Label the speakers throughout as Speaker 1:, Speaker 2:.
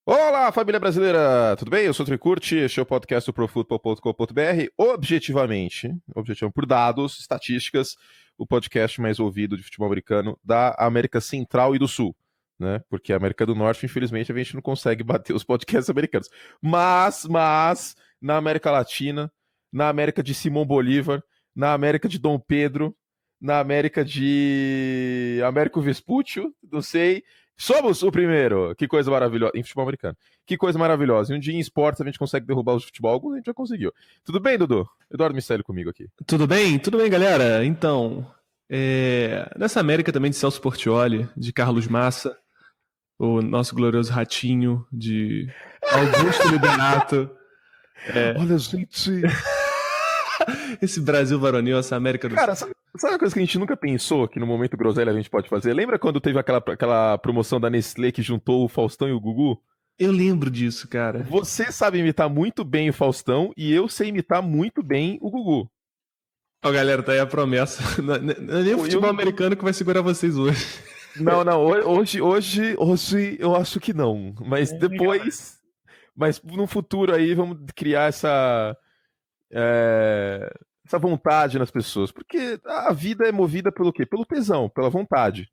Speaker 1: Olá, família brasileira! Tudo bem? Eu sou o Tricurti, este é o podcast do ProFootball.com.br. Objetivamente, por dados, estatísticas, o podcast mais ouvido de futebol americano da América Central e do Sul, né? Porque a América do Norte, infelizmente, a gente não consegue bater os podcasts americanos. Mas, na América Latina, na América de Simão Bolívar, na América de Dom Pedro, na América de Américo Vespúcio, não sei. Somos o primeiro! Que coisa maravilhosa. Em futebol americano. Que coisa maravilhosa. E um dia em esportes a gente consegue derrubar os de futebol, alguns a gente já conseguiu. Tudo bem, Dudu? Eduardo Miceli comigo aqui.
Speaker 2: Tudo bem? Tudo bem, galera? Então, nessa América também de Celso Portiolli, de Carlos Massa, o nosso glorioso Ratinho, de Augusto Liberato.
Speaker 1: Olha, gente.
Speaker 2: Esse Brasil varonil, essa América do
Speaker 1: Cara, sabe uma coisa que a gente nunca pensou que no momento groselha a gente pode fazer? Lembra quando teve aquela promoção da Nestlé que juntou o Faustão e o Gugu?
Speaker 2: Eu lembro disso, cara.
Speaker 1: Você sabe imitar muito bem o Faustão e eu sei imitar muito bem o Gugu.
Speaker 2: Ó, galera, tá aí a promessa. Não é nem o futebol americano que vai segurar vocês hoje.
Speaker 1: Não, hoje eu acho que não. Mas depois. Mas no futuro aí vamos criar essa vontade nas pessoas. Porque a vida é movida pelo quê? Pelo tesão, pela vontade.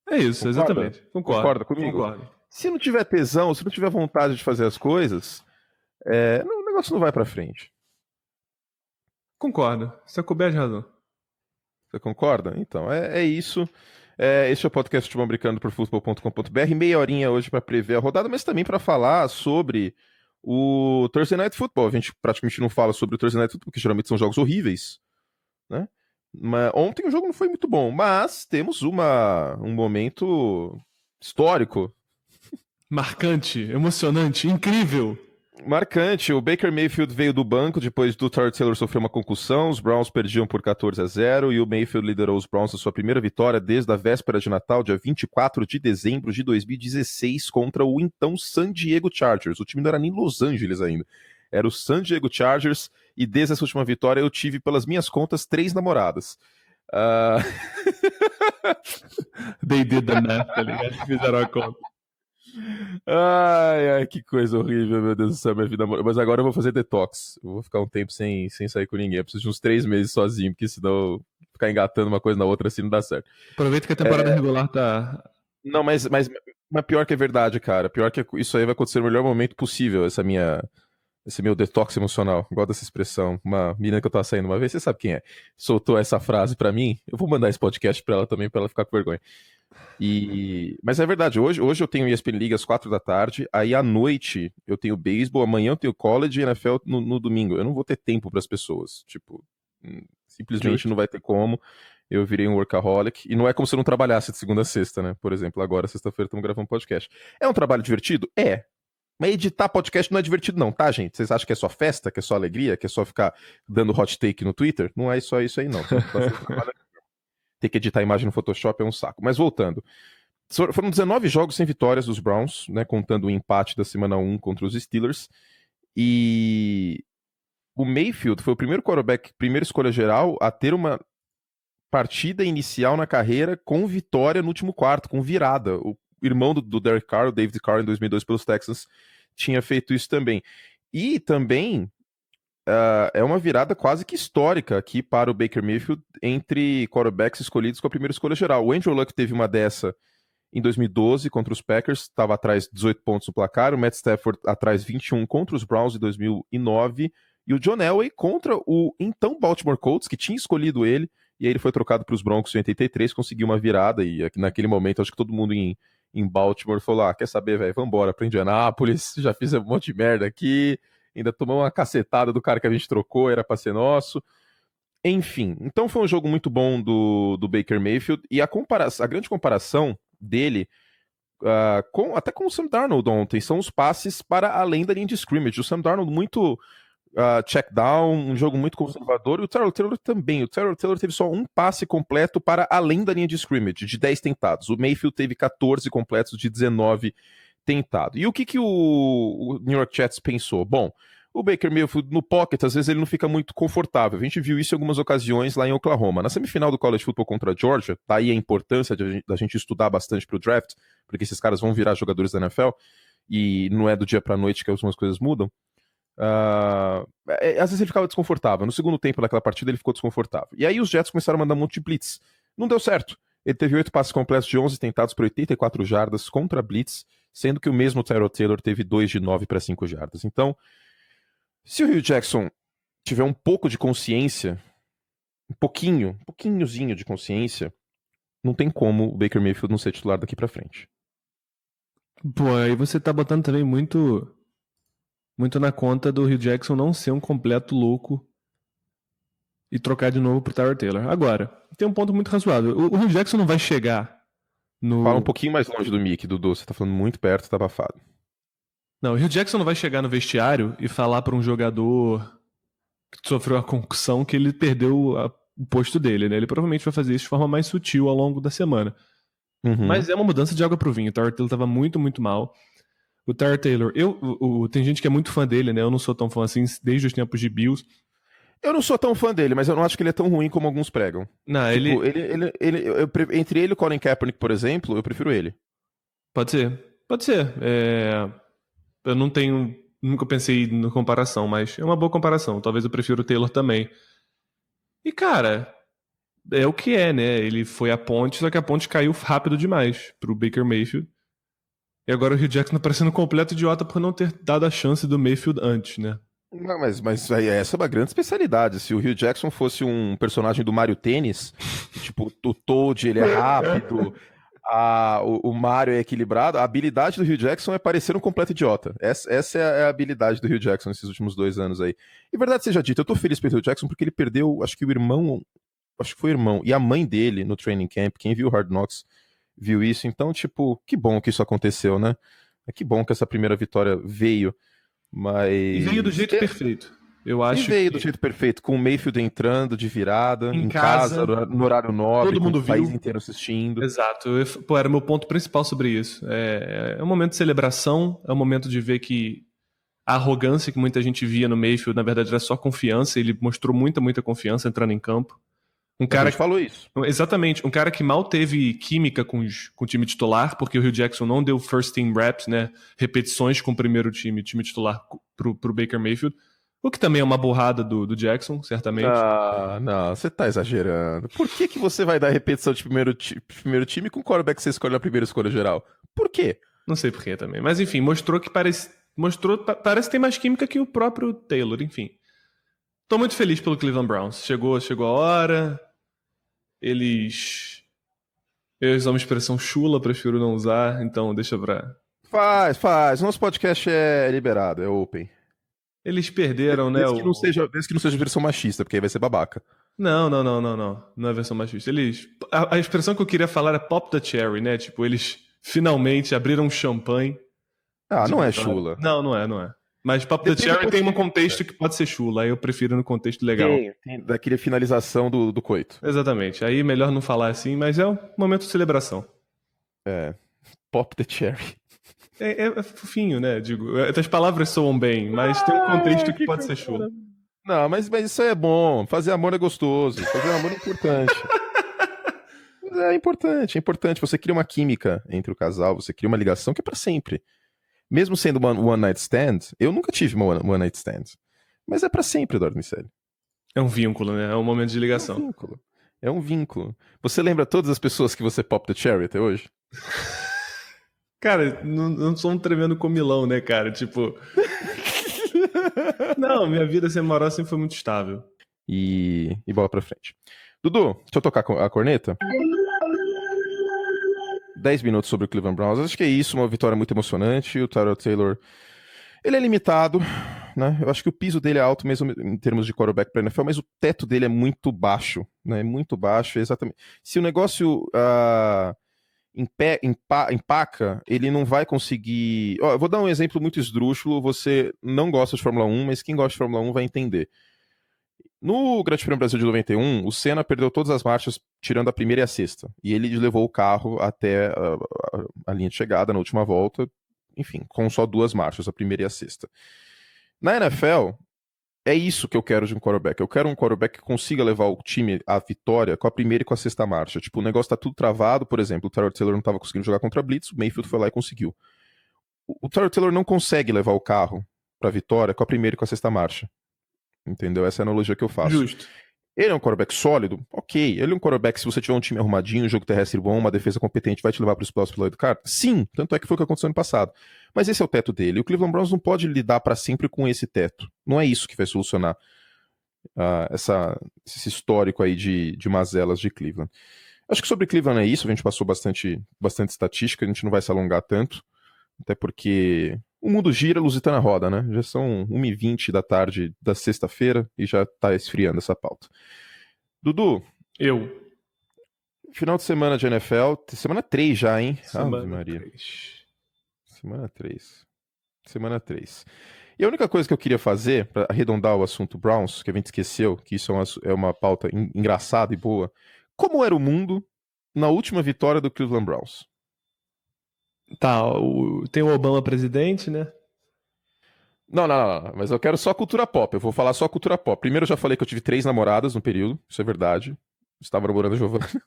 Speaker 2: É isso,
Speaker 1: Concorda?
Speaker 2: exatamente.
Speaker 1: Concorda comigo?
Speaker 2: Concordo.
Speaker 1: Se não tiver tesão, se não tiver vontade de fazer as coisas, o negócio não vai pra frente.
Speaker 2: Concordo. Você está coberto de razão.
Speaker 1: Você concorda? Então, é isso. Este é o podcast Futebol Americano por Futebol.com.br. Meia horinha hoje para prever a rodada, mas também para falar sobre o Thursday Night Football. A gente praticamente não fala sobre o Thursday Night Football, porque geralmente são jogos horríveis, né? Mas ontem o jogo não foi muito bom, mas temos um momento histórico.
Speaker 2: Marcante, emocionante, incrível.
Speaker 1: Marcante, o Baker Mayfield veio do banco depois do Tyrod Taylor sofrer uma concussão, os Browns perdiam por 14-0 e o Mayfield liderou os Browns na sua primeira vitória desde a véspera de Natal, dia 24 de dezembro de 2016, contra o então San Diego Chargers. O time não era nem Los Angeles ainda, era o San Diego Chargers, e desde essa última vitória eu tive, pelas minhas contas, 3 namoradas.
Speaker 2: They did the math, tá ligado? Fizeram a conta.
Speaker 1: Ai, que coisa horrível, meu Deus do céu, minha vida. Mas agora eu vou fazer detox. Eu vou ficar um tempo sem sair com ninguém. Eu preciso de uns 3 meses sozinho, porque senão ficar engatando uma coisa na outra assim não dá certo.
Speaker 2: Aproveita que a temporada regular tá.
Speaker 1: Não, mas pior que é verdade, cara. Pior que isso aí vai acontecer no melhor momento possível, esse meu detox emocional. Igual dessa expressão. Uma menina que eu tava saindo uma vez, você sabe quem é, soltou essa frase pra mim. Eu vou mandar esse podcast pra ela também, pra ela ficar com vergonha. Mas é verdade, hoje eu tenho ESPN League às 4 da tarde, aí à noite eu tenho beisebol, amanhã eu tenho college e NFL no domingo. Eu não vou ter tempo para as pessoas, tipo, simplesmente não vai ter como. Eu virei um workaholic, e não é como se eu não trabalhasse de segunda a sexta, né? Por exemplo, agora, sexta-feira, estamos gravando um podcast. É um trabalho divertido? É. Mas editar podcast não é divertido não, tá, gente? Vocês acham que é só festa, que é só alegria, que é só ficar dando hot take no Twitter? Não é só isso aí, não. Ter que editar a imagem no Photoshop é um saco. Mas voltando. Foram 19 jogos sem vitórias dos Browns, né, contando o empate da semana 1 contra os Steelers. E o Mayfield foi o primeiro quarterback, primeira escolha geral, a ter uma partida inicial na carreira com vitória no último quarto, com virada. O irmão do Derek Carr, o David Carr, em 2002 pelos Texans, tinha feito isso também. E também é uma virada quase que histórica aqui para o Baker Mayfield entre quarterbacks escolhidos com a primeira escolha geral. O Andrew Luck teve uma dessa em 2012 contra os Packers, estava atrás 18 pontos no placar, o Matt Stafford atrás 21 contra os Browns em 2009, e o John Elway contra o então Baltimore Colts, que tinha escolhido ele, e aí ele foi trocado para os Broncos em 83, conseguiu uma virada, e naquele momento acho que todo mundo em Baltimore falou, quer saber, velho, vambora para Indianápolis, já fiz um monte de merda aqui, ainda tomamos uma cacetada do cara que a gente trocou, era para ser nosso. Enfim, então foi um jogo muito bom do Baker Mayfield, e a grande comparação dele até com o Sam Darnold ontem são os passes para além da linha de scrimmage. O Sam Darnold muito check down, um jogo muito conservador, e o Tyrod Taylor também. O Tyrod Taylor teve só um passe completo para além da linha de scrimmage, de 10 tentados. O Mayfield teve 14 completos de 19 tentados. E o que o New York Jets pensou? Bom, o Baker Mayfield no pocket, às vezes ele não fica muito confortável. A gente viu isso em algumas ocasiões lá em Oklahoma. Na semifinal do College Football contra a Georgia, tá aí a importância da gente estudar bastante pro draft, porque esses caras vão virar jogadores da NFL. e não é do dia pra noite que algumas coisas mudam, às vezes ele ficava desconfortável. No segundo tempo daquela partida ele ficou desconfortável. E aí os Jets começaram a mandar um monte de blitz. Não deu certo. Ele teve 8 passes completos de 11 tentados por 84 jardas contra blitz, sendo que o mesmo Tyrod Taylor teve 2 de 9 para 5 jardas. Então, se o Hugh Jackson tiver um pouco de consciência, um pouquinhozinho de consciência, não tem como o Baker Mayfield não ser titular daqui pra frente.
Speaker 2: Pô, aí você tá botando também muito na conta do Hugh Jackson não ser um completo louco e trocar de novo pro Tyrod Taylor. Agora, tem um ponto muito razoável. O Hugh Jackson não vai chegar no...
Speaker 1: Fala um pouquinho mais longe do mic, Dudu. Você tá falando muito perto, tá abafado.
Speaker 2: Não, o Hugh Jackson não vai chegar no vestiário e falar pra um jogador que sofreu a concussão que ele perdeu o posto dele, né? Ele provavelmente vai fazer isso de forma mais sutil ao longo da semana.
Speaker 1: Uhum.
Speaker 2: Mas é uma mudança de água pro vinho. O Tyrod Taylor tava muito, muito mal. O Tyrod Taylor, tem gente que é muito fã dele, né? Eu não sou tão fã assim desde os tempos de Bills.
Speaker 1: Eu não sou tão fã dele, mas eu não acho que ele é tão ruim como alguns pregam.
Speaker 2: Não,
Speaker 1: tipo, entre ele e o Colin Kaepernick, por exemplo, eu prefiro ele.
Speaker 2: Pode ser. Eu não tenho... Nunca pensei na comparação, mas é uma boa comparação. Talvez eu prefira o Taylor também. E, cara, é o que é, né? Ele foi a ponte, só que a ponte caiu rápido demais pro Baker Mayfield. E agora o Hugh Jackson tá parecendo um completo idiota por não ter dado a chance do Mayfield antes, né?
Speaker 1: Não, mas aí essa é uma grande especialidade. Se o Hugh Jackson fosse um personagem do Mario Tênis, tipo, o Toad, ele é rápido, o Mario é equilibrado, a habilidade do Hugh Jackson é parecer um completo idiota. Essa é a habilidade do Hugh Jackson nesses últimos 2 anos aí. E verdade seja dita, eu tô feliz pelo Hugh Jackson porque ele perdeu, acho que foi o irmão, e a mãe dele no training camp. Quem viu Hard Knocks viu isso. Então, tipo, que bom que isso aconteceu, né? Que bom que essa primeira vitória veio. Mas...
Speaker 2: E veio do jeito perfeito. Eu acho
Speaker 1: veio do jeito perfeito, com o Mayfield entrando de virada,
Speaker 2: Em
Speaker 1: em casa,
Speaker 2: casa,
Speaker 1: no horário nobre,
Speaker 2: todo
Speaker 1: com
Speaker 2: mundo
Speaker 1: o país
Speaker 2: viu.
Speaker 1: inteiro assistindo.
Speaker 2: Exato. Pô, era o meu ponto principal sobre isso. É um momento de celebração, é um momento de ver que a arrogância que muita gente via no Mayfield, na verdade, era só confiança. Ele mostrou muita confiança entrando em campo.
Speaker 1: A gente falou isso.
Speaker 2: Exatamente. Um cara que mal teve química com o time titular, porque o Hugh Jackson não deu first team reps, né? Repetições com o primeiro time titular pro Baker Mayfield. O que também é uma burrada do Jackson, certamente.
Speaker 1: Não, você tá exagerando. Por que você vai dar repetição de primeiro time com o quarterback que você escolhe na primeira escolha geral? Por quê?
Speaker 2: Não sei porquê também. Mas enfim, mostrou que parece ter mais química que o próprio Taylor, enfim. Tô muito feliz pelo Cleveland Browns. Chegou a hora. Eles usam uma expressão chula, prefiro não usar, então deixa pra...
Speaker 1: Faz. Nosso podcast é liberado, é open.
Speaker 2: Eles perderam, né?
Speaker 1: Desde que não seja versão machista, porque aí vai ser babaca.
Speaker 2: Não. Não é versão machista. A expressão que eu queria falar é pop the cherry, né? Tipo, eles finalmente abriram um champanhe.
Speaker 1: Não é chula.
Speaker 2: Não é. Mas pop the cherry tem um contexto que pode ser chula, aí eu prefiro no contexto legal.
Speaker 1: Tem daquele finalização do coito.
Speaker 2: Exatamente. Aí melhor não falar assim, mas é um momento de celebração.
Speaker 1: Pop the cherry.
Speaker 2: É fofinho, né? Digo, as palavras soam bem, mas tem um contexto que pode ser chula.
Speaker 1: Não, mas isso aí é bom. Fazer amor é gostoso. Fazer amor é importante. É importante. Você cria uma química entre o casal, você cria uma ligação que é pra sempre. Mesmo sendo uma one night stand, eu nunca tive uma one night stand. Mas é pra sempre, Eduardo Miceli.
Speaker 2: É um vínculo, né? É um momento de ligação.
Speaker 1: É um vínculo. Você lembra todas as pessoas que você pop the cherry até hoje?
Speaker 2: Cara, não sou um tremendo comilão, né, cara? Tipo... Não, minha vida sem amorosa sempre foi muito estável.
Speaker 1: E bola pra frente. Dudu, deixa eu tocar a corneta. 10 minutos sobre o Cleveland Browns. Acho que é isso, uma vitória muito emocionante. O Tyrod Taylor, ele é limitado, né? Eu acho que o piso dele é alto mesmo em termos de quarterback para NFL, mas o teto dele é muito baixo, né? Muito baixo, exatamente. Se o negócio empaca, ele não vai conseguir... Eu vou dar um exemplo muito esdrúxulo. Você não gosta de Fórmula 1, mas quem gosta de Fórmula 1 vai entender. No Grande Prêmio Brasil de 91, o Senna perdeu todas as marchas, tirando a primeira e a sexta. E ele levou o carro até a linha de chegada na última volta, enfim, com só 2 marchas, a primeira e a sexta. Na NFL, é isso que eu quero de um quarterback. Eu quero um quarterback que consiga levar o time à vitória com a primeira e com a sexta marcha. Tipo, o negócio tá tudo travado, por exemplo, o Tyrod Taylor não tava conseguindo jogar contra a Blitz, o Mayfield foi lá e conseguiu. o Tyrod Taylor não consegue levar o carro pra vitória com a primeira e com a sexta marcha. Entendeu? Essa é a analogia que eu faço.
Speaker 2: Justo.
Speaker 1: Ele é um quarterback sólido? Ok. Ele é um quarterback, se você tiver um time arrumadinho, um jogo terrestre bom, uma defesa competente, vai te levar para os playoffs pelo lado do cara? Sim, tanto é que foi o que aconteceu no passado. Mas esse é o teto dele. E o Cleveland Browns não pode lidar para sempre com esse teto. Não é isso que vai solucionar esse histórico aí de mazelas de Cleveland. Acho que sobre Cleveland é isso. A gente passou bastante estatística, a gente não vai se alongar tanto. Até porque o mundo gira, Lusitana roda, né? Já são 1h20 da tarde da sexta-feira e já tá esfriando essa pauta. Dudu. Final de semana de NFL, semana 3 já, hein? Ave Maria. Semana 3. E a única coisa que eu queria fazer, para arredondar o assunto Browns, que a gente esqueceu, que isso é uma pauta engraçada e boa. Como era o mundo na última vitória do Cleveland Browns?
Speaker 2: Tá, tem o Obama presidente, né?
Speaker 1: Não, mas eu quero só cultura pop, eu vou falar só cultura pop. Primeiro eu já falei que eu tive 3 namoradas no período, isso é verdade. Estava namorando a Giovanna.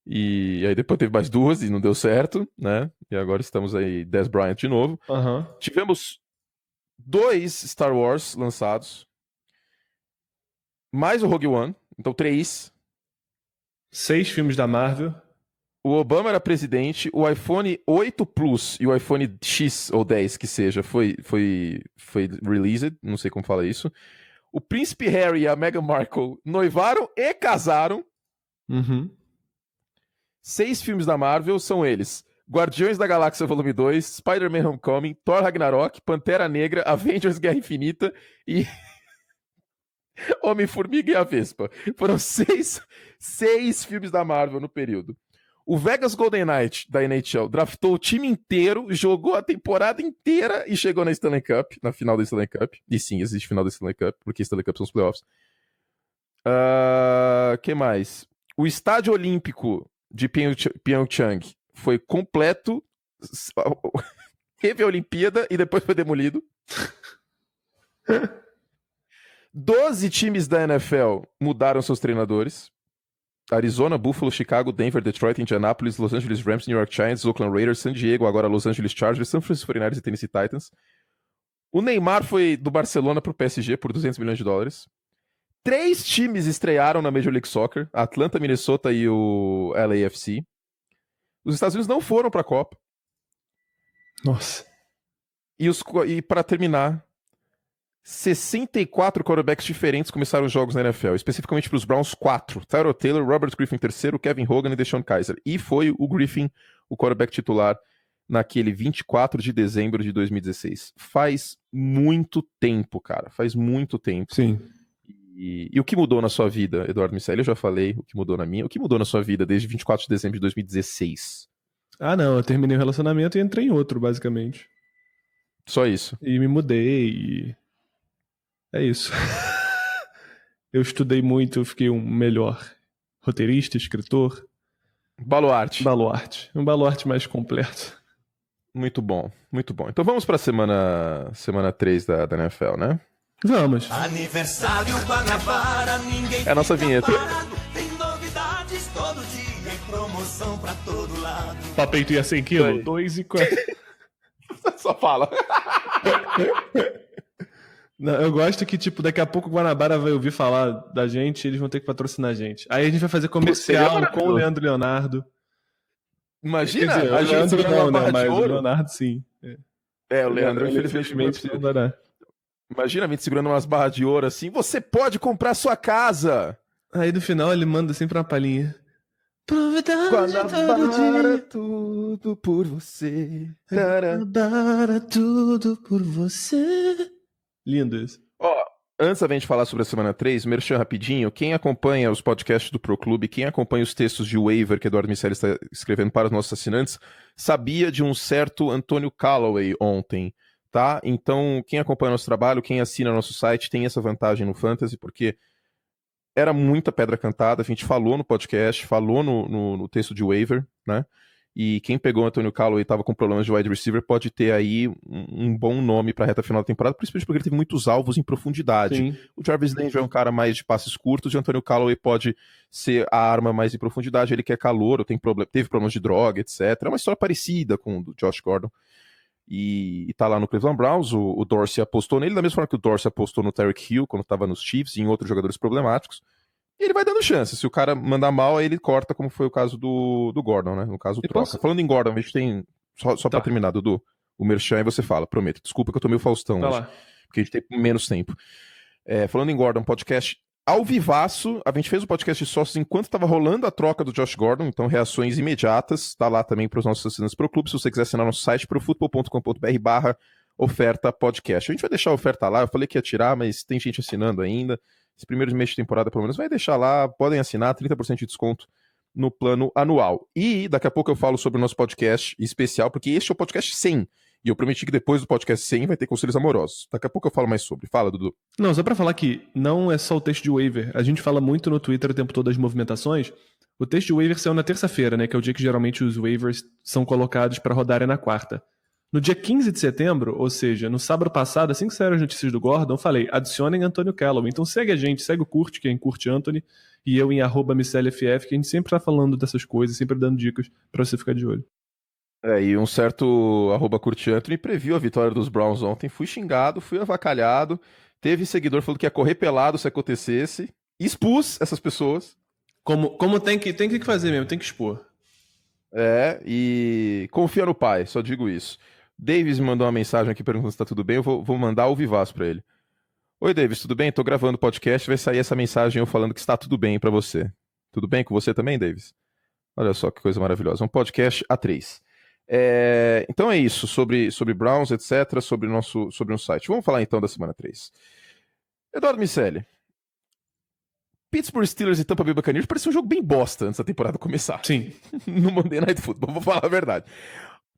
Speaker 1: E aí depois teve mais 2 e não deu certo, né? E agora estamos aí, Dez Bryant de novo. Tivemos 2 Star Wars lançados, mais o Rogue One, então 3.
Speaker 2: 6 filmes da Marvel.
Speaker 1: O Obama era presidente, o iPhone 8 Plus e o iPhone X ou 10 que seja foi released, não sei como fala isso. O Príncipe Harry e a Meghan Markle noivaram e casaram. 6 filmes da Marvel são eles: Guardiões da Galáxia Volume 2, Spider-Man Homecoming, Thor Ragnarok, Pantera Negra, Avengers Guerra Infinita e Homem-Formiga e a Vespa. Foram 6 filmes da Marvel no período. O Vegas Golden Knight da NHL draftou o time inteiro, jogou a temporada inteira e chegou na Stanley Cup, na final da Stanley Cup. E sim, existe final da Stanley Cup, porque Stanley Cup são os playoffs. Que mais? O Estádio Olímpico de Pyeongchang foi completo, teve a Olimpíada e depois foi demolido. 12 times da NFL mudaram seus treinadores. Arizona, Buffalo, Chicago, Denver, Detroit, Indianapolis, Los Angeles Rams, New York Giants, Oakland Raiders, San Diego, agora Los Angeles Chargers, San Francisco 49ers e Tennessee Titans. O Neymar foi do Barcelona pro PSG por $200 milhões. 3 times estrearam na Major League Soccer, Atlanta, Minnesota e o LAFC. Os Estados Unidos não foram pra Copa.
Speaker 2: Nossa.
Speaker 1: E para terminar, 64 quarterbacks diferentes começaram os jogos na NFL, especificamente para os Browns, 4. Tyrod Taylor, Robert Griffin III, Kevin Hogan e Deshaun Kaiser. E foi o Griffin o quarterback titular naquele 24 de dezembro de 2016. Faz muito tempo, cara. Faz muito tempo.
Speaker 2: Sim.
Speaker 1: E o que mudou na sua vida, Eduardo Miceli? Eu já falei o que mudou na minha. O que mudou na sua vida desde 24 de dezembro de 2016?
Speaker 2: Não, eu terminei o relacionamento e entrei em outro, basicamente.
Speaker 1: Só isso.
Speaker 2: E me mudei e... É isso. Eu estudei muito, eu fiquei um melhor roteirista, escritor.
Speaker 1: Baluarte.
Speaker 2: Um baluarte mais completo.
Speaker 1: Muito bom, muito bom. Então vamos para a semana 3 da NFL, né?
Speaker 2: Vamos.
Speaker 3: Aniversário Guanabara, ninguém
Speaker 1: é a nossa vinheta.
Speaker 3: Tem novidades todo dia e promoção pra todo lado.
Speaker 2: Papeito ia 100 quilos? 2,4.
Speaker 1: Só fala.
Speaker 2: Não, eu gosto que, tipo, daqui a pouco o Guanabara vai ouvir falar da gente e eles vão ter que patrocinar a gente. Aí a gente vai fazer comercial com o Leandro Leonardo.
Speaker 1: Imagina,
Speaker 2: dizer,
Speaker 1: a gente segurando uma barra de ouro.
Speaker 2: O Leonardo, sim.
Speaker 1: O Leandro, infelizmente,
Speaker 2: não dará.
Speaker 1: Imagina a gente segurando umas barras de ouro assim, você pode comprar sua casa.
Speaker 2: Aí no final ele manda sempre uma palhinha.
Speaker 1: Guanabara, tudo por você.
Speaker 2: Guanabara, tudo por você. Lindo isso.
Speaker 1: Antes da gente falar sobre a semana 3, merchan rapidinho, quem acompanha os podcasts do Pro Clube, quem acompanha os textos de waiver que Eduardo Miceli está escrevendo para os nossos assinantes, sabia de um certo Antônio Callaway ontem, tá? Então, quem acompanha nosso trabalho, quem assina nosso site, tem essa vantagem no Fantasy, porque era muita pedra cantada, a gente falou no podcast, falou no texto de waiver, né? E quem pegou o Antônio Callaway e estava com problemas de wide receiver pode ter aí um bom nome para a reta final da temporada, principalmente porque ele teve muitos alvos em profundidade.
Speaker 2: Sim.
Speaker 1: O Jarvis Landry é um cara mais de passes curtos e o Antônio Callaway pode ser a arma mais em profundidade. Ele que é calouro, teve problemas de droga, etc. É uma história parecida com o do Josh Gordon. e tá lá no Cleveland Browns. O Dorsey apostou nele, da mesma forma que o Dorsey apostou no Tyreek Hill quando tava nos Chiefs e em outros jogadores problemáticos. E ele vai dando chance. Se o cara mandar mal, aí ele corta, como foi o caso do Gordon, né? No caso, troca. Falando em Gordon, a gente tem... Só pra terminar, Dudu, o merchan, e você fala, prometo. Desculpa que eu tô meio Faustão hoje, porque a gente tem menos tempo. Falando em Gordon, podcast ao vivaço, a gente fez o podcast de sócios enquanto estava rolando a troca do Josh Gordon, então reações imediatas, tá lá também para os nossos assinantes pro clube, se você quiser assinar nosso site, profutbol.com.br/oferta podcast. A gente vai deixar a oferta lá, eu falei que ia tirar, mas tem gente assinando ainda, esse primeiro mês de temporada pelo menos, vai deixar lá, podem assinar, 30% de desconto no plano anual. E daqui a pouco eu falo sobre o nosso podcast especial, porque este é o podcast 100, e eu prometi que depois do podcast 100 vai ter conselhos amorosos. Daqui a pouco eu falo mais sobre. Fala, Dudu.
Speaker 2: Não, só pra falar que não é só o texto de waiver. A gente fala muito no Twitter o tempo todo das movimentações. O texto de waiver saiu na terça-feira, né? Que é o dia que geralmente os waivers são colocados pra rodarem na quarta. No dia 15 de setembro, ou seja, no sábado passado, assim que saíram as notícias do Gordon, eu falei, adicionem Antonio Callaway. Então segue a gente, segue o Curte, quem curte Anthony, e eu em @MiceliFF, que a gente sempre tá falando dessas coisas, sempre dando dicas pra você ficar de olho.
Speaker 1: E um certo @CurteAnthony previu a vitória dos Browns ontem. Fui xingado, fui avacalhado. Teve seguidor falando que ia correr pelado se acontecesse. Expus essas pessoas.
Speaker 2: Como tem que fazer mesmo, tem que expor.
Speaker 1: E confia no pai, só digo isso. Davis me mandou uma mensagem aqui perguntando se tá tudo bem. Eu vou mandar ao vivaço pra ele. Oi, Davis, tudo bem? Tô gravando o podcast. Vai sair essa mensagem eu falando que está tudo bem pra você. Tudo bem com você também, Davis? Olha só que coisa maravilhosa. Um podcast A3. Então é isso, sobre Browns, etc., sobre um site. Vamos falar então da semana 3. Eduardo Miceli. Pittsburgh Steelers e Tampa Bay Buccaneers parecia um jogo bem bosta antes da temporada começar.
Speaker 2: Sim.
Speaker 1: No Monday Night Football, vou falar a verdade.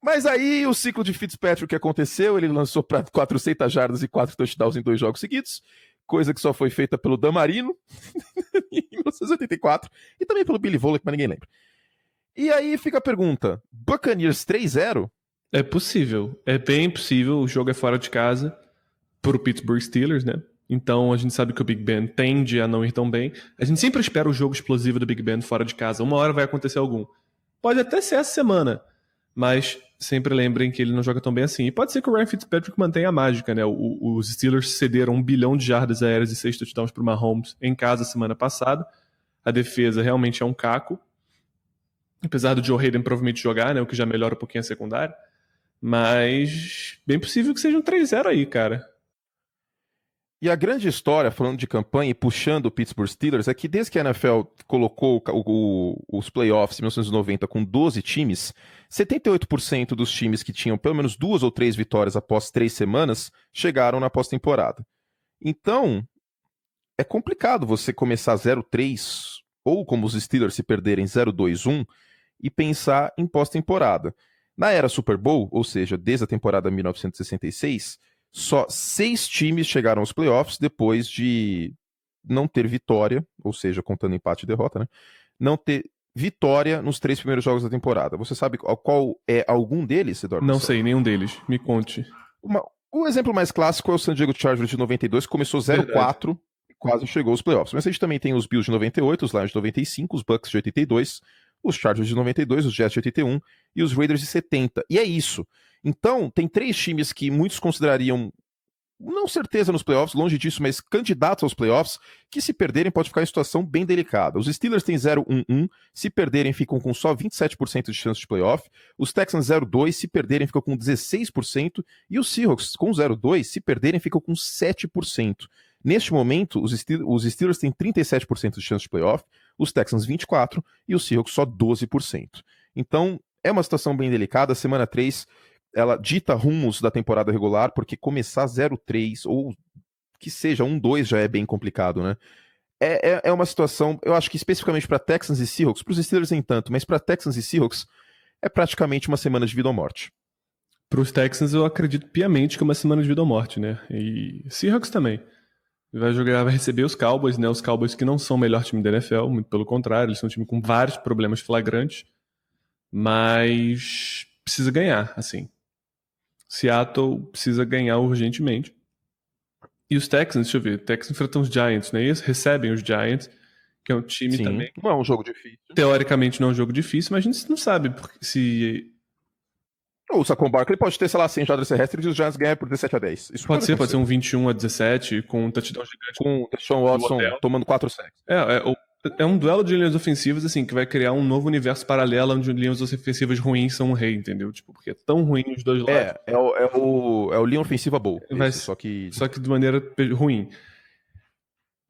Speaker 1: Mas aí o ciclo de Fitzpatrick que aconteceu, ele lançou para 400 jardas e 4 touchdowns em 2 jogos seguidos, coisa que só foi feita pelo Dan Marino em 1984 e também pelo Billy Volek, mas ninguém lembra. E aí fica a pergunta, Buccaneers 3-0?
Speaker 2: É possível, é bem possível, o jogo é fora de casa pro Pittsburgh Steelers, né? Então a gente sabe que o Big Ben tende a não ir tão bem. A gente sempre espera o jogo explosivo do Big Ben fora de casa, uma hora vai acontecer algum. Pode até ser essa semana, mas sempre lembrem que ele não joga tão bem assim. E pode ser que o Ryan Fitzpatrick mantenha a mágica, né? Os Steelers cederam 1 bilhão de jardas aéreas e 6 touchdowns pro Mahomes em casa semana passada. A defesa realmente é um caco. Apesar do Joe Hayden provavelmente jogar, né? O que já melhora um pouquinho a secundária. Mas bem possível que seja um 3-0 aí, cara.
Speaker 1: E a grande história, falando de campanha e puxando o Pittsburgh Steelers, é que desde que a NFL colocou os playoffs em 1990 com 12 times, 78% dos times que tinham pelo menos 2 ou 3 vitórias após 3 semanas chegaram na pós-temporada. Então, é complicado você começar 0-3, ou como os Steelers se perderem 0-2-1, e pensar em pós-temporada. Na era Super Bowl, ou seja, desde a temporada 1966, só 6 times chegaram aos playoffs depois de não ter vitória, ou seja, contando empate e derrota, né? Não ter vitória nos 3 primeiros jogos da temporada. Você sabe qual é algum deles, Eduardo?
Speaker 2: Não sei, nenhum deles. Me conte.
Speaker 1: O exemplo mais clássico é o San Diego Chargers de 92, que começou 0-4 e quase chegou aos playoffs. Mas a gente também tem os Bills de 98, os Lions de 95, os Bucks de 82, os Chargers de 92, os Jets de 81 e os Raiders de 70. E é isso. Então, tem 3 times que muitos considerariam, não certeza nos playoffs, longe disso, mas candidatos aos playoffs, que se perderem pode ficar em situação bem delicada. Os Steelers têm 0-1-1, se perderem ficam com só 27% de chance de playoff. Os Texans 0-2, se perderem ficam com 16%. E os Seahawks com 0-2, se perderem ficam com 7%. Neste momento, os Steelers têm 37% de chance de playoff, os Texans 24% e os Seahawks só 12%. Então, é uma situação bem delicada. A semana 3, ela dita rumos da temporada regular, porque começar 0-3 ou que seja 1-2 já é bem complicado, né? É uma situação, eu acho que especificamente para Texans e Seahawks, para os Steelers nem tanto, mas para Texans e Seahawks é praticamente uma semana de vida ou morte.
Speaker 2: Para os Texans eu acredito piamente que é uma semana de vida ou morte, né? E Seahawks também. Vai receber os Cowboys, né? Os Cowboys que não são o melhor time da NFL, muito pelo contrário, eles são um time com vários problemas flagrantes, mas precisa ganhar, assim. Seattle precisa ganhar urgentemente. E os Texans, deixa eu ver, Texans enfrentam os Giants, né? Eles recebem os Giants, que é um time
Speaker 1: Sim,
Speaker 2: também.
Speaker 1: Não é um jogo difícil.
Speaker 2: Teoricamente não é um jogo difícil, mas a gente não sabe se
Speaker 1: O Saquon Barkley pode ter, sei lá, 100 jardas terrestres e os Giants ganhar por 17-10. Isso
Speaker 2: Pode ser um 21-17 com um touchdown gigante.
Speaker 1: Com o Deshaun Watson tomando 4 sacks.
Speaker 2: É um duelo de linhas ofensivas, assim, que vai criar um novo universo paralelo onde linhas ofensivas ruins são um rei, entendeu? Tipo, porque é tão ruim os dois lados.
Speaker 1: É o linha ofensiva boa.
Speaker 2: Só que de maneira ruim.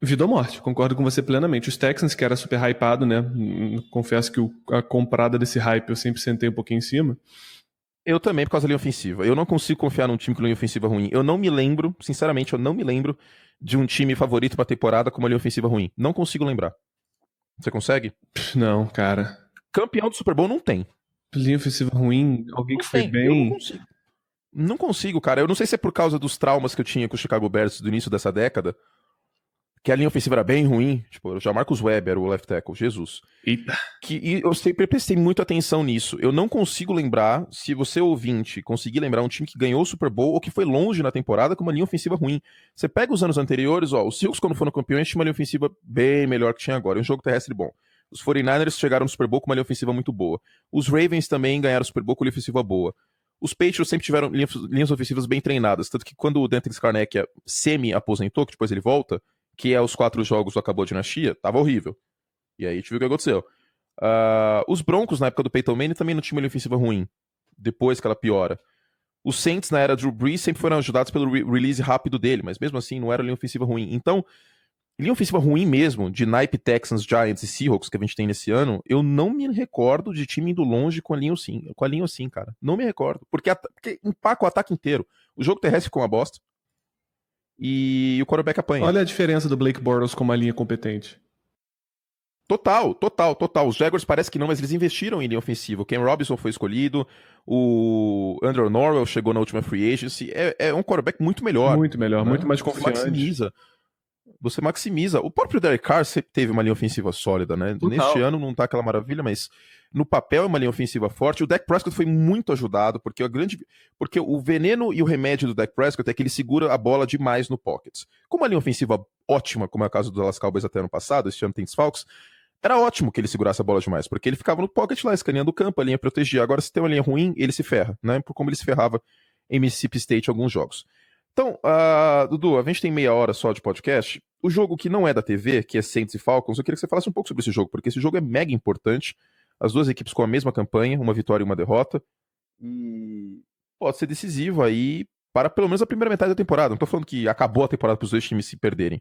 Speaker 2: Vida ou morte, concordo com você plenamente. Os Texans, que era super hypado, né? Confesso que a comprada desse hype eu sempre sentei um pouquinho em cima.
Speaker 1: Eu também, por causa da linha ofensiva. Eu não consigo confiar num time com linha ofensiva ruim. Eu não me lembro, sinceramente, de um time favorito pra temporada com uma linha ofensiva ruim. Não consigo lembrar. Você consegue?
Speaker 2: Não, cara.
Speaker 1: Campeão do Super Bowl não tem.
Speaker 2: Linha ofensiva ruim, alguém que foi bem.
Speaker 1: Eu não consigo. Não consigo, cara. Eu não sei se é por causa dos traumas que eu tinha com o Chicago Bears do início dessa década, que a linha ofensiva era bem ruim. Tipo, já Marcus Webb era o left tackle, Jesus.
Speaker 2: Eita.
Speaker 1: E eu sempre prestei muita atenção nisso. Eu não consigo lembrar, se você ouvinte conseguir lembrar um time que ganhou o Super Bowl ou que foi longe na temporada com uma linha ofensiva ruim. Você pega os anos anteriores, ó, os Seahawks quando foram campeões tinha uma linha ofensiva bem melhor que tinha agora, um jogo terrestre bom. Os 49ers chegaram no Super Bowl com uma linha ofensiva muito boa. Os Ravens também ganharam o Super Bowl com uma linha ofensiva boa. Os Patriots sempre tiveram linhas ofensivas bem treinadas, tanto que quando o Dennis Karnak semi-aposentou, que depois ele volta, que é os 4 jogos do Acabou a Dinastia, tava horrível. E aí a gente viu o que aconteceu. Os Broncos, na época do Peyton Manning, também não tinha uma linha ofensiva ruim, depois que ela piora. Os Saints, na era Drew Brees, sempre foram ajudados pelo release rápido dele, mas mesmo assim não era linha ofensiva ruim. Então, linha ofensiva ruim mesmo, de naipe Texans, Giants e Seahawks que a gente tem nesse ano, eu não me recordo de time indo longe com a linha assim, cara. Não me recordo. Porque empaca o ataque inteiro. O jogo terrestre ficou uma bosta. E o quarterback apanha.
Speaker 2: Olha a diferença do Blake Bortles com uma linha competente.
Speaker 1: Total. Os Jaguars parece que não, mas eles investiram em linha ofensiva. O Cam Robinson foi escolhido, o Andrew Norwell chegou na última free agency. É um quarterback muito melhor.
Speaker 2: Muito melhor, né? Muito mais confiante.
Speaker 1: Você maximiza. O próprio Derek Carr sempre teve uma linha ofensiva sólida, né?
Speaker 2: Total.
Speaker 1: Neste ano não tá aquela maravilha, mas no papel é uma linha ofensiva forte. O Dak Prescott foi muito ajudado, porque o veneno e o remédio do Dak Prescott é que ele segura a bola demais no pocket. Com uma linha ofensiva ótima, como é o caso do Dallas Cowboys até ano passado, este ano tem desfalques, era ótimo que ele segurasse a bola demais, porque ele ficava no pocket lá, escaneando o campo, a linha protegia. Agora, se tem uma linha ruim, ele se ferra, né? Por como ele se ferrava em Mississippi State em alguns jogos. Então, Dudu, a gente tem meia hora só de podcast. O jogo que não é da TV, que é Saints e Falcons, eu queria que você falasse um pouco sobre esse jogo, porque esse jogo é mega importante. As duas equipes com a mesma campanha, uma vitória e uma derrota. E pode ser decisivo aí para pelo menos a primeira metade da temporada. Não tô falando que acabou a temporada para os dois times se perderem.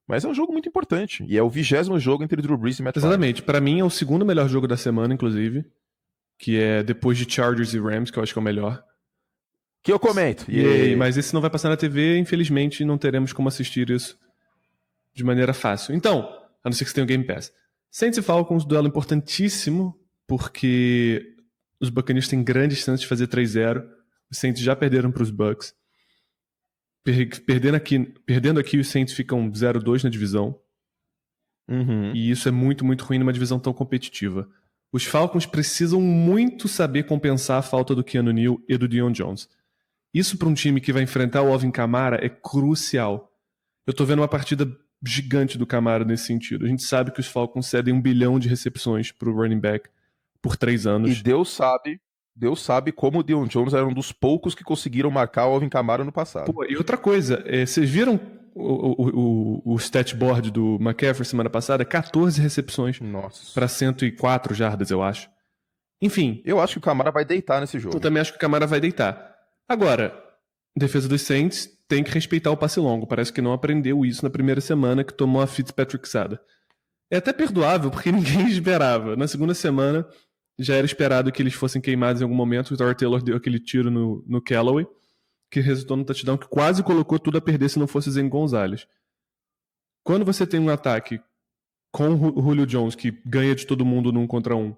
Speaker 1: Mas é um jogo muito importante. E é o 20º jogo entre Drew Brees e Matt Ryan.
Speaker 2: Exatamente. Para mim é o segundo melhor jogo da semana, inclusive. Que é depois de Chargers e Rams, que eu acho que é o melhor.
Speaker 1: Que eu comento.
Speaker 2: Mas esse não vai passar na TV, infelizmente não teremos como assistir isso de maneira fácil. Então, a não ser que você tenha o Game Pass. Saints e Falcons, duelo importantíssimo, porque os Buccaneers têm grandes chances de fazer 3-0. Os Saints já perderam para os Bucks. Perdendo aqui, os Saints ficam 0-2 na divisão.
Speaker 1: Uhum.
Speaker 2: E isso é muito, muito ruim numa divisão tão competitiva. Os Falcons precisam muito saber compensar a falta do Keanu Neal e do Deion Jones. Isso para um time que vai enfrentar o Alvin Kamara é crucial. Eu tô vendo uma partida gigante do Kamara nesse sentido. A gente sabe que os Falcons cedem 1 bilhão de recepções pro running back por 3 anos.
Speaker 1: E Deus sabe como o Deion Jones era um dos poucos que conseguiram marcar o Alvin Kamara no passado.
Speaker 2: Pô, e outra coisa, vocês viram o stat board do McCaffrey semana passada? 14 recepções para 104 jardas, eu acho. Enfim.
Speaker 1: Eu acho que o Kamara vai deitar nesse jogo.
Speaker 2: Eu também acho que o Kamara vai deitar. Agora, defesa dos Saints tem que respeitar o passe longo. Parece que não aprendeu isso na primeira semana que tomou a Fitzpatricksada. É até perdoável, porque ninguém esperava. Na segunda semana, já era esperado que eles fossem queimados em algum momento. O Tyrod Taylor deu aquele tiro no Callaway, que resultou no touchdown que quase colocou tudo a perder se não fosse Zane Gonzalez. Quando você tem um ataque com o Julio Jones, que ganha de todo mundo num contra um,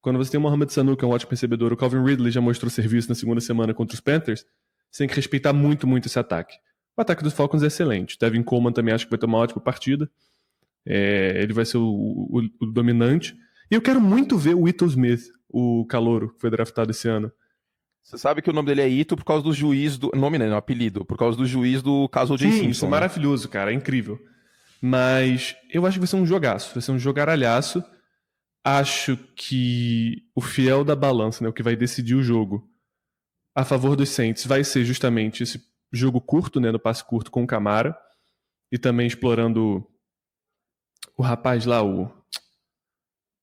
Speaker 2: quando você tem o Mohamed Sanu, que é um ótimo recebedor, o Calvin Ridley já mostrou serviço na segunda semana contra os Panthers, você tem que respeitar muito, muito esse ataque. O ataque dos Falcons é excelente. Devin Coleman também acho que vai ter uma ótima partida. Ele vai ser o dominante. E eu quero muito ver o Ito Smith, o calouro, que foi draftado esse ano.
Speaker 1: Você sabe que o nome dele é Ito por causa do juiz do... Nome não, apelido. Por causa do juiz do caso O.J. Simpson.
Speaker 2: Isso é maravilhoso, cara. É incrível. Mas eu acho que vai ser um jogaço. Vai ser um jogaralhaço. Acho que o fiel da balança, né, o que vai decidir o jogo, a favor dos Saints vai ser justamente esse jogo curto, né, no passe curto com o Kamara, e também explorando o rapaz lá, o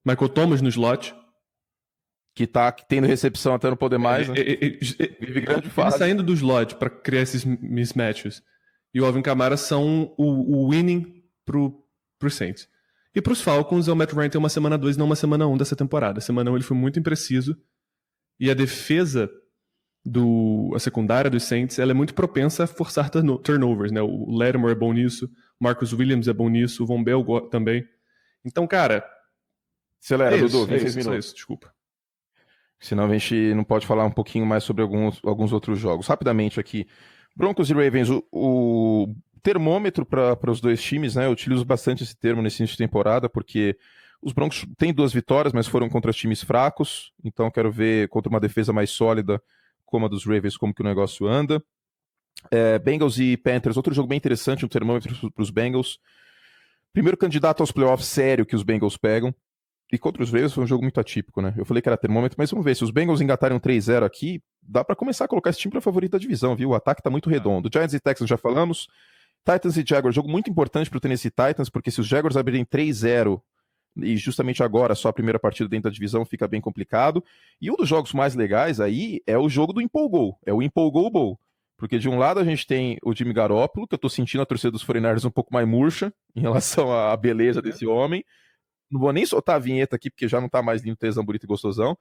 Speaker 2: Michael Thomas no slot.
Speaker 1: Que tá tendo recepção até não poder mais, né?
Speaker 2: Vive grande fase. Ele saindo do slot para criar esses mismatches. E o Alvin Kamara são o winning pro Saints. E pros Falcons, o Matt Ryan tem uma semana 2 não uma semana 1 dessa temporada. Semana 1 ele foi muito impreciso. E a defesa a secundária dos Saints, ela é muito propensa a forçar turnovers, né? O Lattimore é bom nisso, o Marcus Williams é bom nisso, o Von Bell também. Então, cara...
Speaker 1: Acelera, Dudu,
Speaker 2: 26 minutos. Desculpa.
Speaker 1: Senão a gente não pode falar um pouquinho mais sobre alguns outros jogos. Rapidamente aqui, Broncos e Ravens, o termômetro para os dois times, né? Eu utilizo bastante esse termo nesse início de temporada, porque os Broncos têm 2 vitórias, mas foram contra times fracos, então quero ver contra uma defesa mais sólida, como a dos Ravens, como que o negócio anda. Bengals e Panthers, outro jogo bem interessante, um termômetro para os Bengals. Primeiro candidato aos playoffs sério que os Bengals pegam. E contra os Ravens foi um jogo muito atípico, né? Eu falei que era termômetro, mas vamos ver, se os Bengals engatarem um 3-0 aqui, dá pra começar a colocar esse time pra favorito da divisão, viu? O ataque tá muito redondo. Giants e Texans já falamos. Titans e Jaguars, jogo muito importante pro Tennessee Titans, porque se os Jaguars abrirem 3-0, e justamente agora só a primeira partida dentro da divisão fica bem complicado. E um dos jogos mais legais aí é o jogo do Empolgou, é o Empolgou Bowl. Porque de um lado a gente tem o Jimmy Garoppolo, que eu tô sentindo a torcida dos 49ers um pouco mais murcha em relação à beleza desse homem. Não vou nem soltar a vinheta aqui, porque já não tá mais lindo, tesão, bonito e gostosão.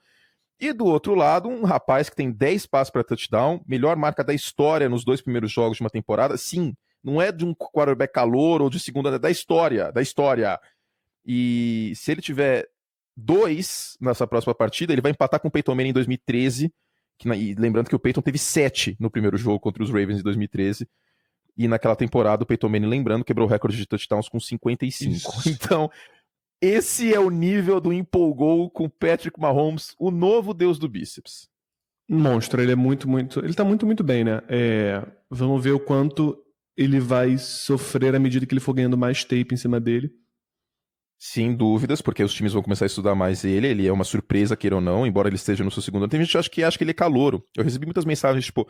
Speaker 1: E do outro lado, um rapaz que tem 10 passes para touchdown, melhor marca da história nos 2 primeiros jogos de uma temporada. Sim, não é de um quarterback calor ou de segunda, é da história. E se ele tiver 2 nessa próxima partida, ele vai empatar com o Peyton Manning em 2013. E lembrando que o Peyton teve 7 no primeiro jogo contra os Ravens em 2013. E naquela temporada o Peyton Manning, lembrando, quebrou o recorde de touchdowns com 55. Isso. Então... esse é o nível do Empolgou com Patrick Mahomes, o novo deus do bíceps.
Speaker 2: Monstro, ele é muito... ele tá muito bem, né? Vamos ver o quanto ele vai sofrer à medida que ele for ganhando mais tape em cima dele.
Speaker 1: Sem dúvidas, porque os times vão começar a estudar mais ele. Ele é uma surpresa, queira ou não, embora ele esteja no seu segundo ano. Tem gente que acha que ele é calouro. Eu recebi muitas mensagens, tipo...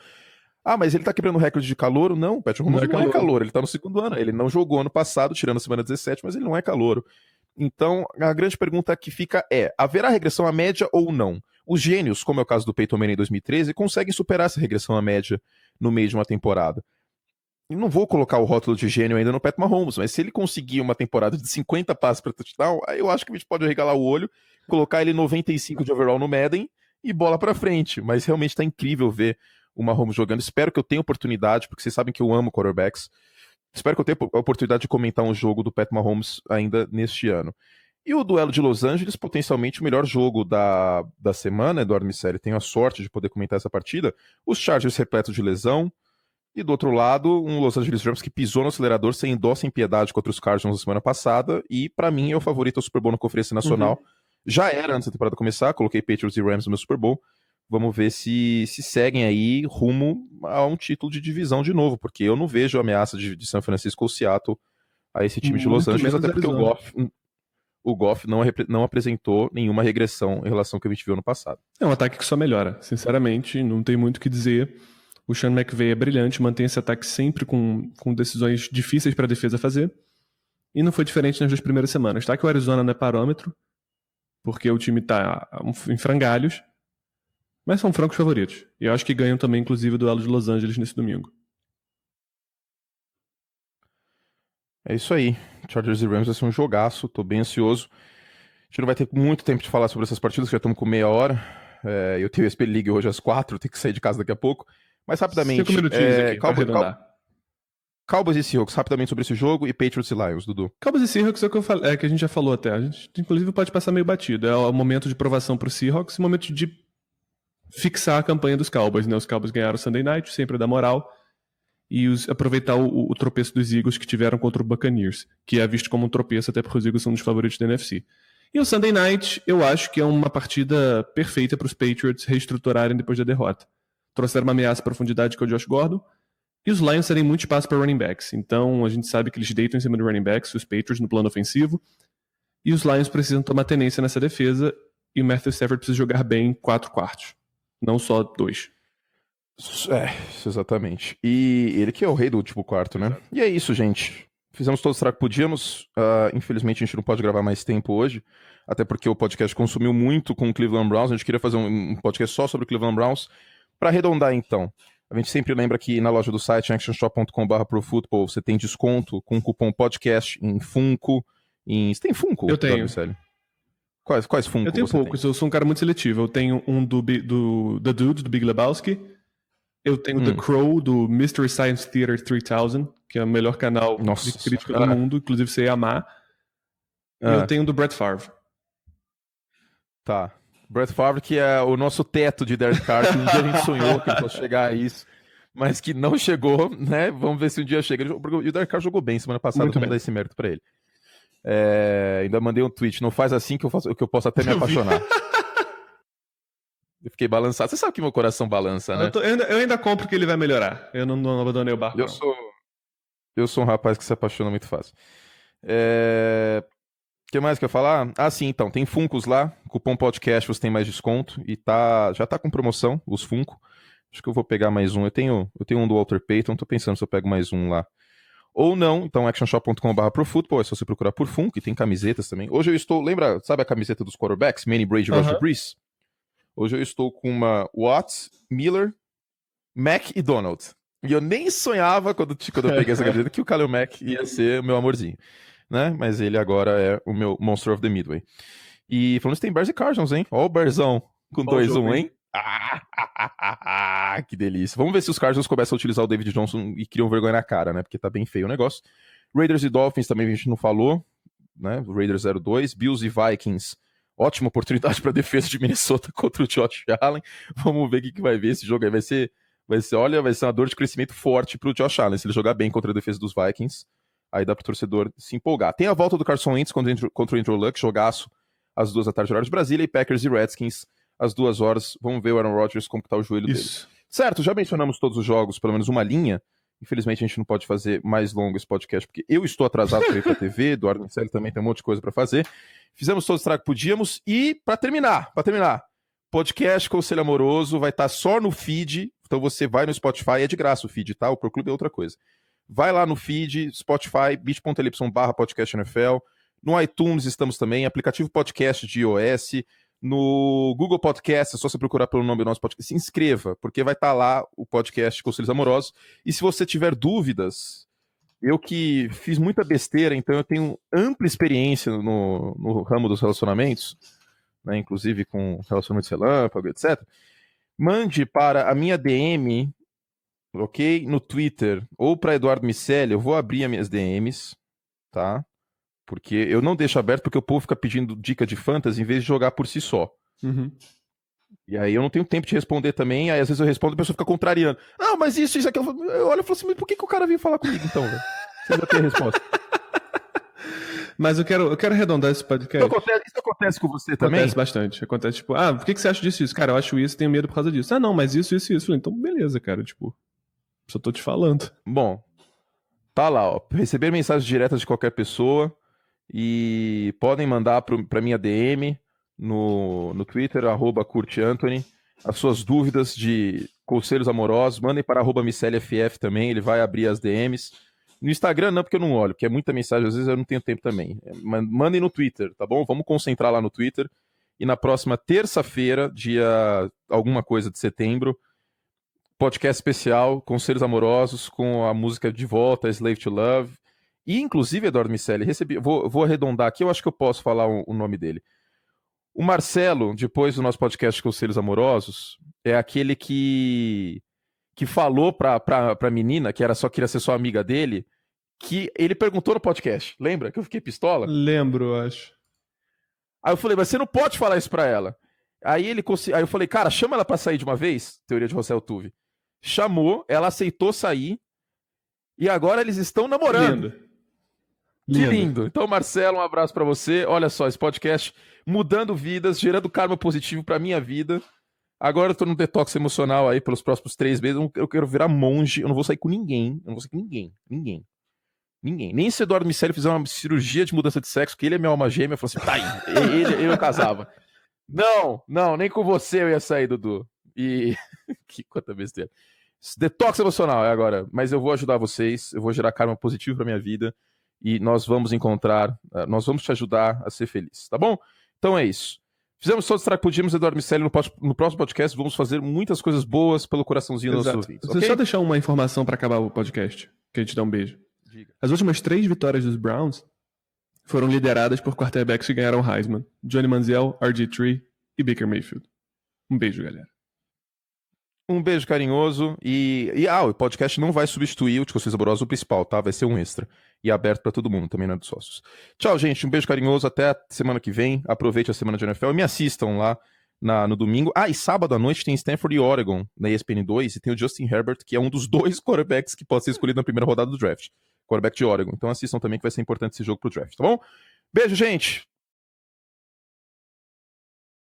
Speaker 1: mas ele tá quebrando o recorde de calouro? Não, o Patrick Mahomes não é calouro. Ele tá no segundo ano. Ele não jogou ano passado, tirando a semana 17, mas ele não é calouro. Então, a grande pergunta que fica é, haverá regressão à média ou não? Os gênios, como é o caso do Peyton Manning em 2013, conseguem superar essa regressão à média no meio de uma temporada. Eu não vou colocar o rótulo de gênio ainda no Pat Mahomes, mas se ele conseguir uma temporada de 50 passes para touchdown, aí eu acho que a gente pode arregalar o olho, colocar ele 95 de overall no Madden e bola para frente. Mas realmente tá incrível ver o Mahomes jogando. Espero que eu tenha oportunidade, porque vocês sabem que eu amo quarterbacks. Espero que eu tenha a oportunidade de comentar um jogo do Pat Mahomes ainda neste ano. E o duelo de Los Angeles, potencialmente o melhor jogo da semana, Eduardo Miceli. Tenho a sorte de poder comentar essa partida. Os Chargers repletos de lesão. E do outro lado, um Los Angeles Rams que pisou no acelerador sem dó, sem piedade contra os Cardinals na semana passada. E para mim é o favorito ao Super Bowl na Conferência Nacional. Já era antes da temporada começar, coloquei Patriots e Rams no meu Super Bowl. Vamos ver se seguem aí rumo a um título de divisão de novo, porque eu não vejo ameaça de São Francisco ou Seattle a esse time de Los Angeles, até porque o Goff não apresentou nenhuma regressão em relação ao que a gente viu no passado.
Speaker 2: É um ataque que só melhora, sinceramente, não tem muito o que dizer. O Sean McVay é brilhante, mantém esse ataque sempre com decisões difíceis para a defesa fazer, e não foi diferente nas 2 primeiras semanas. Tá que o Arizona não é parâmetro, porque o time tá em frangalhos, mas são francos favoritos. E eu acho que ganham também, inclusive, o duelo de Los Angeles nesse domingo.
Speaker 1: É isso aí. Chargers e Rams vai ser um jogaço. Tô bem ansioso. A gente não vai ter muito tempo de falar sobre essas partidas, já estamos com meia hora. Eu tenho o SP League hoje às 4, tenho que sair de casa daqui a pouco. Mas rapidamente...
Speaker 2: 5 minutinhos aqui,
Speaker 1: Cowboys e Seahawks, rapidamente sobre esse jogo, e Patriots e Lions, Dudu.
Speaker 2: Cowboys e Seahawks é o que eu falei, que a gente já falou até. A gente, inclusive, pode passar meio batido. É o momento de provação pro Seahawks e o momento de fixar a campanha dos Cowboys, né? Os Cowboys ganharam o Sunday Night, sempre dá moral, e aproveitar o tropeço dos Eagles que tiveram contra o Buccaneers, que é visto como um tropeço, até porque os Eagles são um dos favoritos da NFC. E o Sunday Night, eu acho que é uma partida perfeita para os Patriots reestruturarem depois da derrota. Trouxeram uma ameaça à profundidade que é o Josh Gordon, e os Lions terem muito espaço para running backs. Então a gente sabe que eles deitam em cima de running backs, os Patriots no plano ofensivo, e os Lions precisam tomar tenência nessa defesa, e o Matthew Stafford precisa jogar bem 4 quartos. Não só 2.
Speaker 1: Exatamente. E ele que é o rei do último quarto, né? E é isso, gente. Fizemos todo o estrago que podíamos. Infelizmente a gente não pode gravar mais tempo hoje, até porque o podcast consumiu muito com o Cleveland Browns. A gente queria fazer um podcast só sobre o Cleveland Browns. Para arredondar, então, a gente sempre lembra que na loja do site, actionshop.com/profootball, você tem desconto com o cupom podcast em Funko. Você tem Funko?
Speaker 2: Eu tenho.
Speaker 1: Quais Funko
Speaker 2: Eu tenho
Speaker 1: você
Speaker 2: poucos,
Speaker 1: tem?
Speaker 2: eu sou um cara muito seletivo. Eu tenho um do The Dude, do Big Lebowski. Eu tenho The Crow, do Mystery Science Theater 3000, que é o melhor canal de crítica do mundo, inclusive você ia amar. E eu tenho do Brett Favre.
Speaker 1: Tá. Brett Favre, que é o nosso teto de Derek Carr, que um dia a gente sonhou que ele fosse chegar a isso, mas que não chegou, né? Vamos ver se um dia chega. E o Derek Carr jogou bem semana passada, vamos dar esse mérito pra ele. Ainda mandei um tweet, não faz assim que eu posso até me apaixonar. Eu fiquei balançado. Você sabe que meu coração balança, né?
Speaker 2: Eu ainda compro que ele vai melhorar. Eu não abandonei o barco.
Speaker 1: Eu sou um rapaz que se apaixona muito fácil. O que mais que eu ia falar? Sim, então, tem Funkos lá, cupom podcast você tem mais desconto e já tá com promoção, os Funko. Acho que eu vou pegar mais um. Eu tenho um do Walter Payton, tô pensando se eu pego mais um lá. Ou não, então actionshop.com/profootball, é só você procurar por Funko, e tem camisetas também. Hoje eu estou, lembra, sabe a camiseta dos quarterbacks? Manny Brady e Roger Brees? Hoje eu estou com uma Watts, Miller, Mac e Donald. E eu nem sonhava quando eu peguei essa camiseta que o Khalil Mack ia ser meu amorzinho, né? Mas ele agora é o meu Monster of the Midway. E falando isso, tem Bears e Cardinals, hein? Ó o Bearzão com 2-1, hein? Que delícia. Vamos ver se os Cardinals começam a utilizar o David Johnson e criam vergonha na cara, né? Porque tá bem feio o negócio. Raiders e Dolphins também a gente não falou, né? Raiders 0-2. Bills e Vikings. Ótima oportunidade para defesa de Minnesota contra o Josh Allen. Vamos ver o que vai ver esse jogo aí. Vai ser uma dor de crescimento forte pro Josh Allen. Se ele jogar bem contra a defesa dos Vikings, aí dá pro torcedor se empolgar. Tem a volta do Carson Wentz contra o Andrew Luck, jogaço às 2 da tarde, horário de Brasília, e Packers e Redskins às 2 horas. Vamos ver o Aaron Rodgers como tá o joelho dele. Certo, já mencionamos todos os jogos, pelo menos uma linha. Infelizmente a gente não pode fazer mais longo esse podcast, porque eu estou atrasado para ir pra TV, Eduardo Miceli também tem um monte de coisa para fazer. Fizemos todo o estrago que podíamos, e para terminar, podcast Conselho Amoroso vai estar só no feed, então você vai no Spotify, é de graça o feed, tá? O Pro Clube é outra coisa. Vai lá no feed, Spotify, bit.ly/podcastNFL, no iTunes estamos também, aplicativo podcast de iOS, no Google Podcast, é só você procurar pelo nome do nosso podcast, se inscreva, porque vai estar lá o podcast Conselhos Amorosos, e se você tiver dúvidas, eu que fiz muita besteira, então eu tenho ampla experiência no ramo dos relacionamentos, né, inclusive com relacionamentos relâmpago, etc. Mande para a minha DM, ok? No Twitter, ou para Eduardo Miceli, eu vou abrir as minhas DMs, tá? Porque eu não deixo aberto, porque o povo fica pedindo dica de fantasy em vez de jogar por si só. E aí eu não tenho tempo de responder também, aí às vezes eu respondo e a pessoa fica contrariando. Não, mas isso, aquilo. Eu olho e falo assim, mas por que o cara veio falar comigo então, velho? Você já tem a resposta.
Speaker 2: Mas eu quero arredondar esse podcast.
Speaker 1: Isso acontece com você também?
Speaker 2: Acontece bastante. Acontece, tipo, por que você acha disso? Cara, eu acho isso, tenho medo por causa disso. Não, mas isso. Falei, então beleza, cara, tipo, só tô te falando.
Speaker 1: Bom, tá lá, ó. Receber mensagens diretas de qualquer pessoa e podem mandar pra minha DM no Twitter, @CurtAnthony, as suas dúvidas de conselhos amorosos, mandem para @MiceliFF também, ele vai abrir as DMs. No Instagram não, porque eu não olho, porque é muita mensagem, às vezes eu não tenho tempo também. Mandem no Twitter, tá bom? Vamos concentrar lá no Twitter. E na próxima terça-feira, dia alguma coisa de setembro, podcast especial, Conselhos Amorosos, com a música de volta, Slave to Love. E, inclusive, Eduardo Miceli, vou arredondar aqui, eu acho que eu posso falar o nome dele. O Marcelo, depois do nosso podcast Conselhos Amorosos, é aquele que falou pra menina, que queria ser só amiga dele, que ele perguntou no podcast. Lembra que eu fiquei pistola?
Speaker 2: Lembro, eu acho.
Speaker 1: Aí eu falei, mas você não pode falar isso pra ela. Aí eu falei, cara, chama ela pra sair de uma vez, teoria de Rossel Tuve. Chamou, ela aceitou sair, e agora eles estão namorando. Que lindo. Então, Marcelo, um abraço pra você. Olha só, esse podcast mudando vidas, gerando karma positivo pra minha vida. Agora eu tô num detox emocional aí pelos próximos 3 meses. Eu quero virar monge. Eu não vou sair com ninguém. Eu não vou sair com ninguém. Nem se o Eduardo Miceli fizer uma cirurgia de mudança de sexo, que ele é minha alma gêmea, eu falo assim, tá aí. Eu casava. Não, nem com você eu ia sair, Dudu. E... Quanta besteira. Detox emocional é agora. Mas eu vou ajudar vocês, eu vou gerar karma positivo pra minha vida. E nós vamos nós vamos te ajudar a ser feliz, tá bom? Então é isso. Fizemos todos o que podíamos, Eduardo Miceli. No próximo podcast vamos fazer muitas coisas boas pelo coraçãozinho dos nossos ouvintes.
Speaker 2: Deixa eu só deixar uma informação pra acabar o podcast, que a gente dá um beijo.
Speaker 1: Diga.
Speaker 2: As últimas 3 vitórias dos Browns foram lideradas por quarterbacks que ganharam Heisman: Johnny Manziel, RG3 e Baker Mayfield. Um beijo, galera.
Speaker 1: Um beijo carinhoso o podcast não vai substituir o Discussões Saborosas, o principal, tá? Vai ser um extra. E aberto pra todo mundo, também não é dos sócios. Tchau, gente. Um beijo carinhoso. Até a semana que vem. Aproveite a semana de NFL e me assistam lá no domingo. E sábado à noite tem Stanford e Oregon na ESPN2 e tem o Justin Herbert, que é um dos 2 quarterbacks que pode ser escolhido na primeira rodada do draft. Quarterback de Oregon. Então assistam também que vai ser importante esse jogo pro draft, tá bom? Beijo, gente.